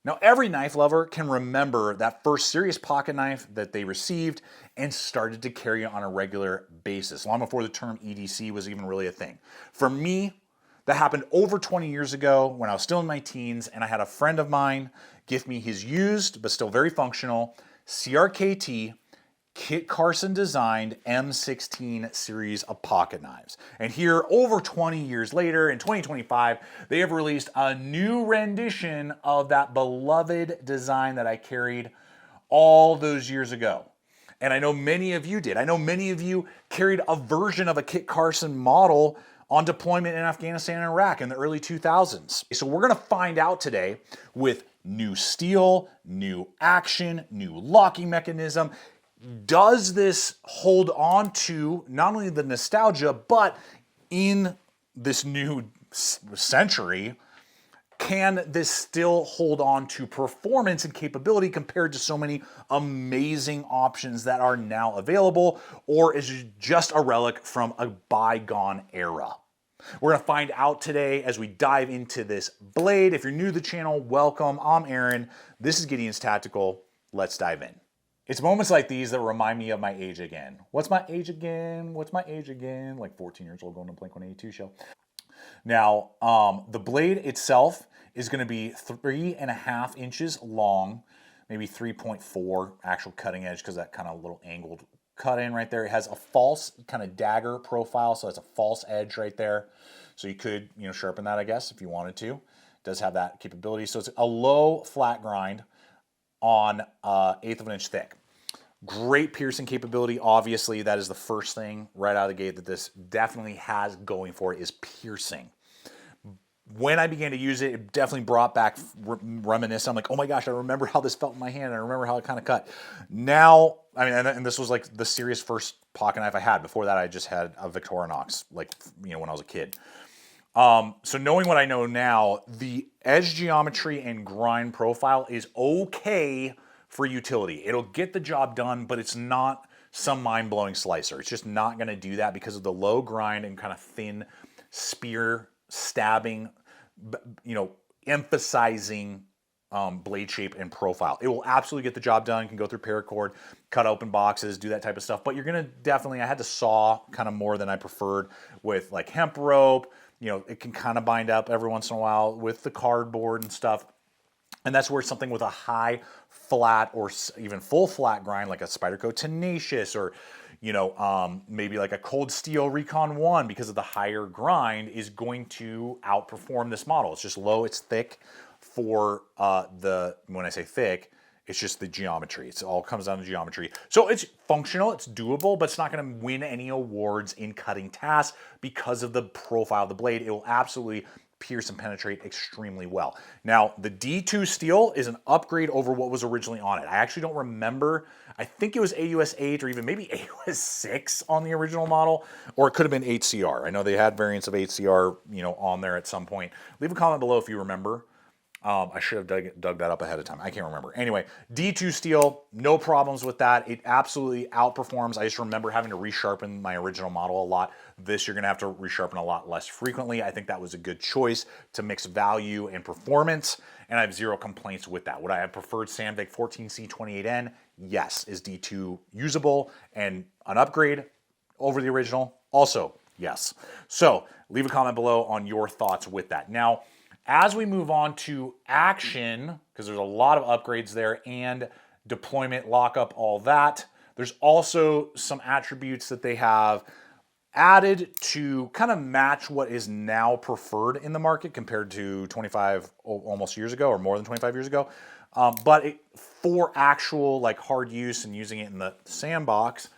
Now, every knife lover can remember that first serious pocket knife that they received and started to carry on a regular basis, long before the term EDC was even really a thing. For me, that happened over 20 years ago when I was still in my teens, and I had a friend of mine give me his used, but still very functional, CRKT Kit Carson designed M16 series of pocket knives. And here, over 20 years later, in 2025, they have released a new rendition of that beloved design that I carried all those years ago. And I know many of you did. I know many of you carried a version of a Kit Carson model on deployment in Afghanistan and Iraq in the early 2000s. So we're gonna find out today with new steel, new action, new locking mechanism. Does this hold on to not only the nostalgia, but in this new century, can this still hold on to performance and capability compared to so many amazing options that are now available, or is it just a relic from a bygone era? We're gonna find out today as we dive into this blade. If you're new to the channel, welcome. I'm Aaron. This is Gideonstactical. Let's dive in. It's moments like these that remind me of my age again. What's my age again? What's my age again? Like 14 years old going to Blink-182 show. Now, the blade itself is going to be 3.5 inches long, maybe 3.4 actual cutting edge because that kind of little angled cut in right there. It has a false kind of dagger profile, so it's a false edge right there. So you could, sharpen that, I guess, if you wanted to. It does have that capability. So it's a low flat grind on 1/8 of an inch thick. Great piercing capability. Obviously, that is the first thing right out of the gate that this definitely has going for it, is piercing. When I began to use it, it definitely brought back reminiscence. I'm like, oh my gosh, I remember how this felt in my hand. I remember how it kind of cut. Now, I mean, and this was like the serious first pocket knife I had. Before that, I just had a Victorinox, like, when I was a kid. So knowing what I know now, the edge geometry and grind profile is okay for utility. It'll get the job done, but it's not some mind-blowing slicer. It's just not gonna do that because of the low grind and kind of thin spear stabbing, emphasizing blade shape and profile. It will absolutely get the job done. You can go through paracord, cut open boxes, do that type of stuff, but you're gonna definitely, I had to saw kind of more than I preferred with like hemp rope. It can kind of bind up every once in a while with the cardboard and stuff. And that's where something with a high flat or even full flat grind, like a Spyderco Tenacious, or maybe like a Cold Steel Recon 1, because of the higher grind, is going to outperform this model. It's just low, it's thick for when I say thick, it's just the geometry. It all comes down to geometry. So it's functional, it's doable, but it's not gonna win any awards in cutting tasks because of the profile of the blade. It will absolutely pierce and penetrate extremely well. Now, the D2 steel is an upgrade over what was originally on it. I actually don't remember. I think it was AUS 8 or even maybe AUS 6 on the original model, or it could have been 8CR. I know they had variants of 8CR, on there at some point. Leave a comment below if you remember. I should have dug that up ahead of time. I can't remember. Anyway, D2 steel, no problems with that. It absolutely outperforms. I just remember having to resharpen my original model a lot. This, you're going to have to resharpen a lot less frequently. I think that was a good choice to mix value and performance, and I have zero complaints with that. Would I have preferred Sandvik 14C28N? Yes. Is D2 usable and an upgrade over the original? Also, yes. So leave a comment below on your thoughts with that. Now, as we move on to action, because there's a lot of upgrades there, and deployment, lockup, all that, there's also some attributes that they have added to kind of match what is now preferred in the market compared to 25 almost years ago, or more than 25 years ago. But for actual like hard use and using it in the sandbox,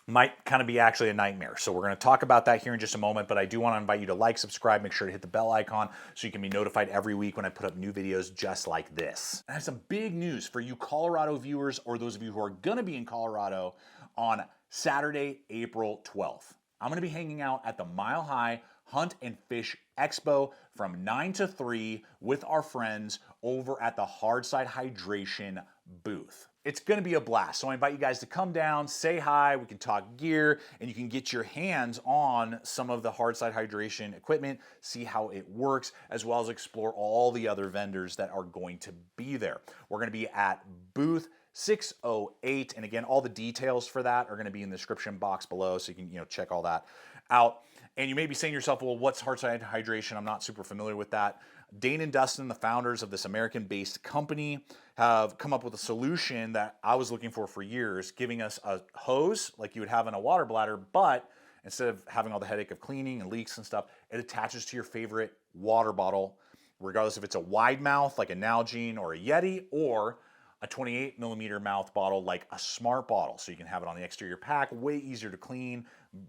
might kind of be actually a nightmare. So we're going to talk about that here in just a moment, but I do want to invite you to like, subscribe, make sure to hit the bell icon so you can be notified every week when I put up new videos just like this. I have some big news for you Colorado viewers, or those of you who are going to be in Colorado on Saturday, April 12th. I'm going to be hanging out at the Mile High Hunt and Fish EXPO from 9 to 3 with our friends over at the Hard Side Hydration booth. It's going to be a blast, so I invite you guys to come down, say hi, we can talk gear, and you can get your hands on some of the Hard Side Hydration equipment, see how it works, as well as explore all the other vendors that are going to be there. We're going to be at booth 608, and again, all the details for that are going to be in the description box below, so you can check all that out. And you may be saying to yourself, well, what's Hard Side Hydration? I'm not super familiar with that. Dane and Dustin, the founders of this American-based company, have come up with a solution that I was looking for years, giving us a hose like you would have in a water bladder, but instead of having all the headache of cleaning and leaks and stuff, it attaches to your favorite water bottle, regardless if it's a wide mouth like a Nalgene or a Yeti, or a 28mm mouth bottle like a Smart bottle. So you can have it on the exterior pack, way easier to clean,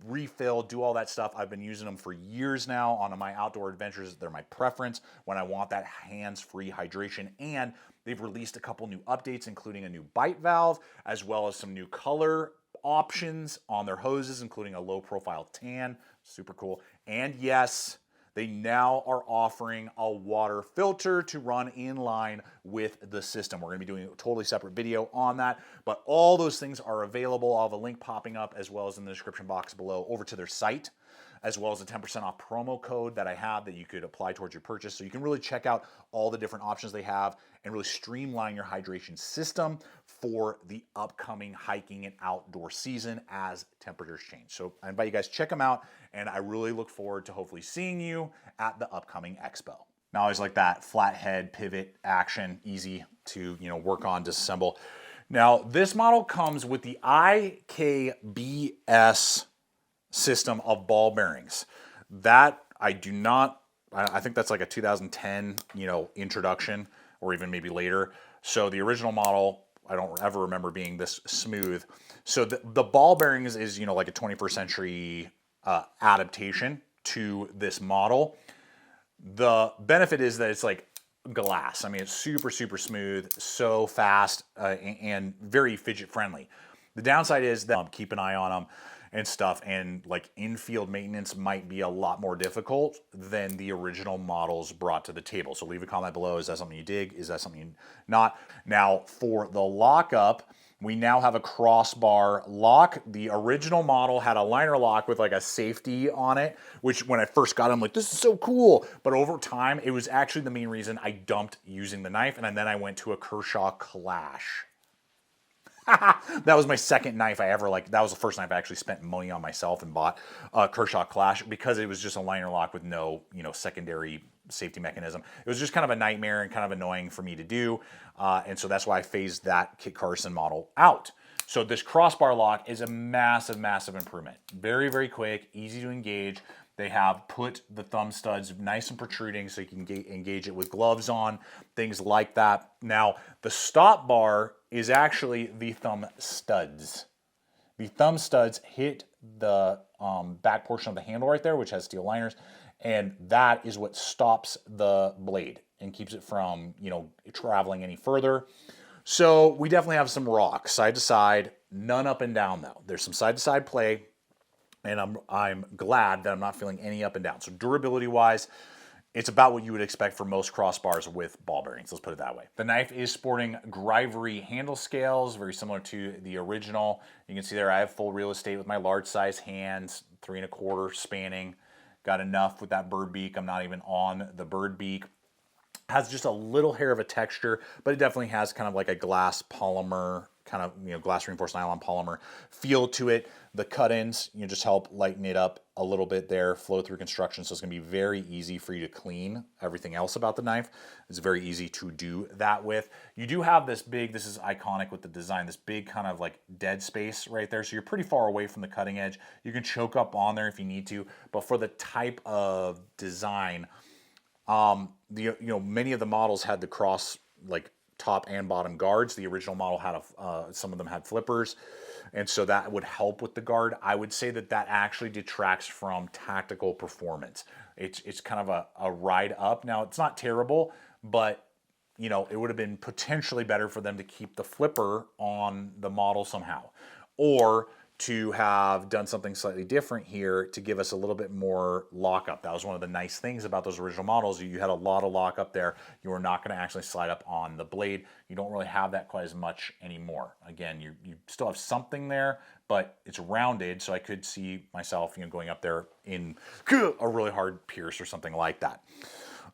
refill, do all that stuff. I've been using them for years now on my outdoor adventures. They're my preference when I want that hands-free hydration, and they've released a couple new updates, including a new bite valve, as well as some new color options on their hoses, including a low-profile tan, super cool. And yes, they now are offering a water filter to run in line with the system. We're going to be doing a totally separate video on that, but all those things are available. I'll have a link popping up as well as in the description box below over to their site, as well as a 10% off promo code that I have that you could apply towards your purchase. So you can really check out all the different options they have and really streamline your hydration system for the upcoming hiking and outdoor season as temperatures change. So I invite you guys to check them out, and I really look forward to hopefully seeing you at the upcoming expo. Now, I always like that flathead pivot action, easy to work on, disassemble. Now, this model comes with the IKBS system of ball bearings. That I do not, I think that's like a 2010, introduction, or even maybe later. So the original model, I don't ever remember being this smooth. So the ball bearings is, like a 21st century adaptation to this model. The benefit is that it's like glass. I mean, it's super, super smooth, so fast, and very fidget friendly. The downside is that keep an eye on them and stuff, and like in-field maintenance might be a lot more difficult than the original models brought to the table. So leave a comment below. Is that something you dig? Is that something you not? Now, for the lockup, we now have a crossbar lock. The original model had a liner lock with like a safety on it, which when I first got it, I'm like, this is so cool. But over time, it was actually the main reason I dumped using the knife, and then I went to a KERSHAW Clash. That was my second knife I ever, that was the first knife I actually spent money on myself and bought a KERSHAW Clash, because it was just a liner lock with no, secondary safety mechanism. It was just kind of a nightmare and kind of annoying for me to do. And so that's why I phased that Kit Carson model out. So this crossbar lock is a massive, massive improvement. Very, very quick, easy to engage. They have put the thumb studs nice and protruding so you can engage it with gloves on, things like that. Now, the stop bar is actually the thumb studs. The thumb studs hit the back portion of the handle right there, which has steel liners, and that is what stops the blade and keeps it from, traveling any further. So we definitely have some rock, side to side, none up and down though. There's some side to side play, and I'm glad that I'm not feeling any up and down. So durability wise, it's about what you would expect for most crossbars with ball bearings, let's put it that way. The knife is sporting Grivery handle scales, very similar to the original. You can see there I have full real estate with my large size hands, 3 1/4 spanning. Got enough with that bird beak. I'm not even on the bird beak. Has just a little hair of a texture, but it definitely has kind of like a glass polymer, kind of, glass reinforced nylon polymer feel to it. The cut-ins, just help lighten it up a little bit there, flow through construction, so it's gonna be very easy for you to clean everything else about the knife. It's very easy to do that with. You do have this is iconic with the design, this big kind of like dead space right there, so you're pretty far away from the cutting edge. You can choke up on there if you need to, but for the type of design, many of the models had the cross top and bottom guards. The original model had some of them had flippers, and so that would help with the guard. I would say that actually detracts from tactical performance. It's kind of a ride up. Now it's not terrible, but it would have been potentially better for them to keep the flipper on the model somehow, or to have done something slightly different here to give us a little bit more lockup. That was one of the nice things about those original models. You had a lot of lockup there. You were not going to actually slide up on the blade. You don't really have that quite as much anymore. Again, you still have something there, but it's rounded, so I could see myself, you know, going up there in a really hard pierce or something like that.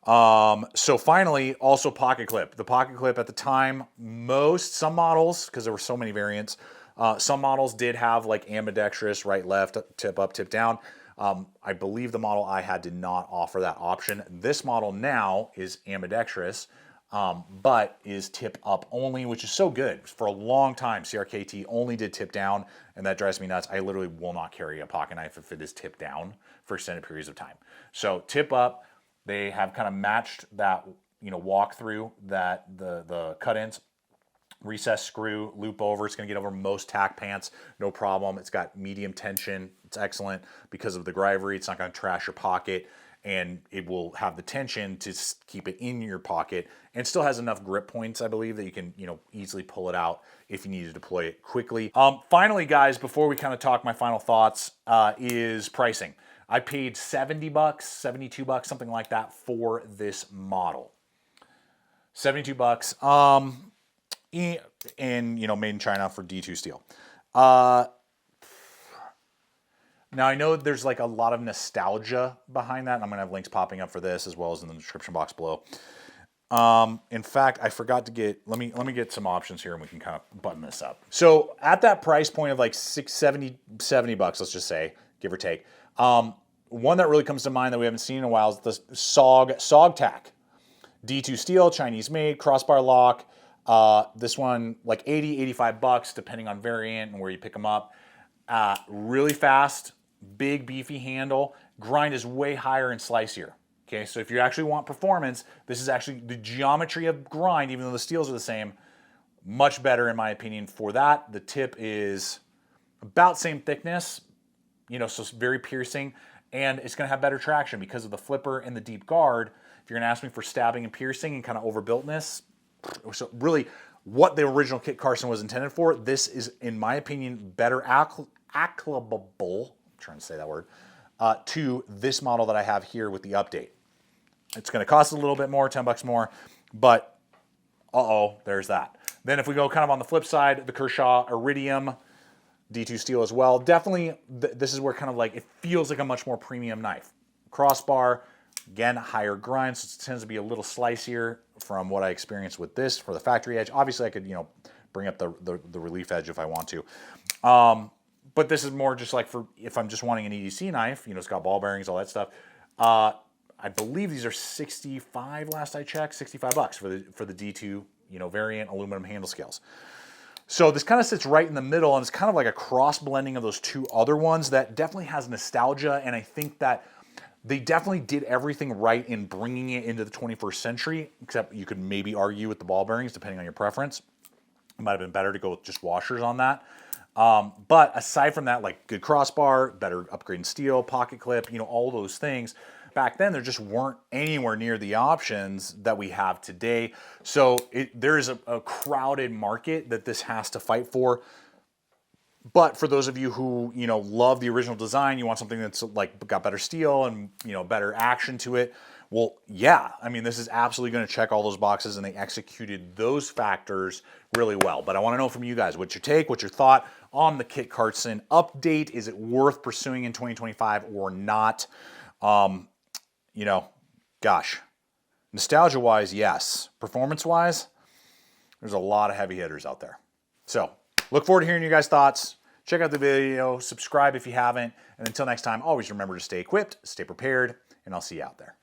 So finally, also pocket clip. The pocket clip at the time, some models, because there were so many variants, some models did have like ambidextrous, right, left, tip up, tip down. I believe the model I had did not offer that option. This model now is ambidextrous, but is tip up only, which is so good. For a long time, CRKT only did tip down, and that drives me nuts. I literally will not carry a pocket knife if it is tip down for extended periods of time. So tip up, they have kind of matched that, you know, walk through that the cut-ins. Recess screw, loop over. It's going to get over most tack pants, no problem. It's got medium tension. It's excellent because of the grivery. It's not going to trash your pocket, and it will have the tension to keep it in your pocket, and still has enough grip points, I believe, that you can, you know, easily pull it out if you need to deploy it quickly. Finally, guys, before we kind of talk my final thoughts, is pricing. I paid $70, $72, something like that for this model. $72. And, you know, made in China for D2 steel. Now I know there's like a lot of nostalgia behind that, and I'm gonna have links popping up for this as well as in the description box below. In fact, I forgot to get, let me get some options here and we can kind of button this up. So at that price point of like $70, let's just say, give or take, one that really comes to mind that we haven't seen in a while is the SOG-TAC. D2 steel, Chinese made, crossbar lock. This one, like $80, $85, depending on variant and where you pick them up. Really fast, big beefy handle. Grind is way higher and slicier. Okay, so if you actually want performance, this is actually the geometry of grind, even though the steels are the same, much better in my opinion for that. The tip is about same thickness, you know, so it's very piercing, and it's gonna have better traction because of the flipper and the deep guard. If you're gonna ask me for stabbing and piercing and kind of overbuiltness, so really what the original Kit Carson was intended for, this is, in my opinion, better applicable, I'm trying to say that word, to this model that I have here with the update. It's going to cost a little bit more, $10 more, but there's that. Then if we go kind of on the flip side, the KERSHAW IRIDIUM D2 steel as well. Definitely, this is where kind of like it feels like a much more premium knife. Crossbar, again, higher grind, so it tends to be a little slicier from what I experienced with this for the factory edge. Obviously, I could, you know, bring up the relief edge if I want to. But this is more just like for if I'm just wanting an EDC knife, you know, it's got ball bearings, all that stuff. I believe these are 65 last I checked, $65 for the D2, you know, variant aluminum handle scales. So this kind of sits right in the middle, and it's kind of like a cross blending of those two other ones that definitely has nostalgia, and I think that they definitely did everything right in bringing it into the 21st century, except you could maybe argue with the ball bearings, depending on your preference. It might have been better to go with just washers on that. But aside from that, like good crossbar, better upgrade in steel, pocket clip, you know, all those things. Back then, there just weren't anywhere near the options that we have today. So there is a crowded market that this has to fight for. But for those of you who, you know, love the original design, you want something that's like got better steel and, you know, better action to it. Well, yeah, I mean, this is absolutely going to check all those boxes, and they executed those factors really well. But I want to know from you guys, what's your take, what's your thought on the Kit Carson update? Is it worth pursuing in 2025 or not? You know, gosh, nostalgia-wise, yes. Performance-wise, there's a lot of heavy hitters out there. So look forward to hearing your guys' thoughts. Check out the video, subscribe if you haven't, and until next time, always remember to stay equipped, stay prepared, and I'll see you out there.